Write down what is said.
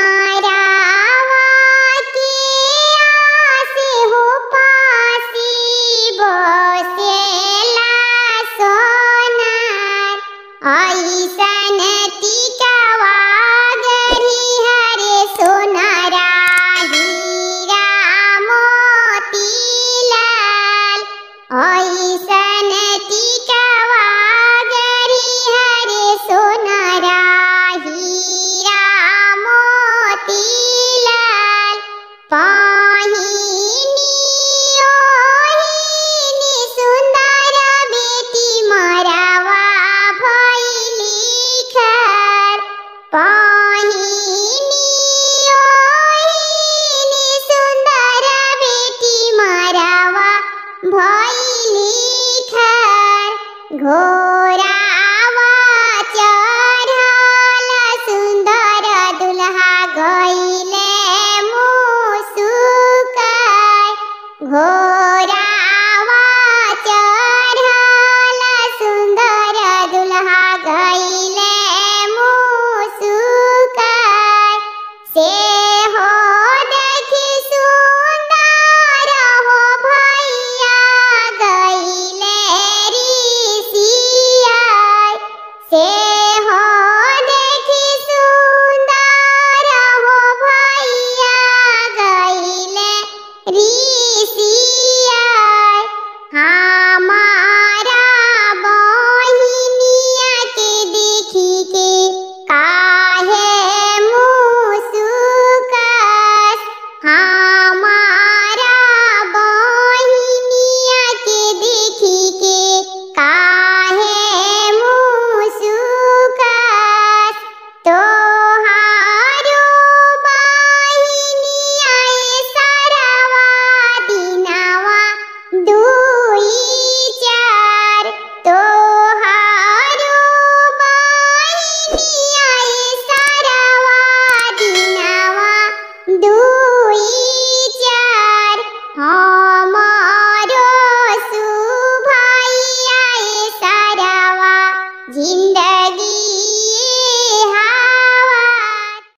मारावा के आसे हो पासी बसेला सोनार ऐसन टिकावा गरी हरे सोनारा हीरा मोतीलाल ऐसन टिकावा गरी हरे सोनारा हीरा मोतीलाल पाहिनी ओहिनी सुंदर बेटी मरावा भइली खर पाहिनी ओहिनी सुंदर बेटी मरावा भइली खर घो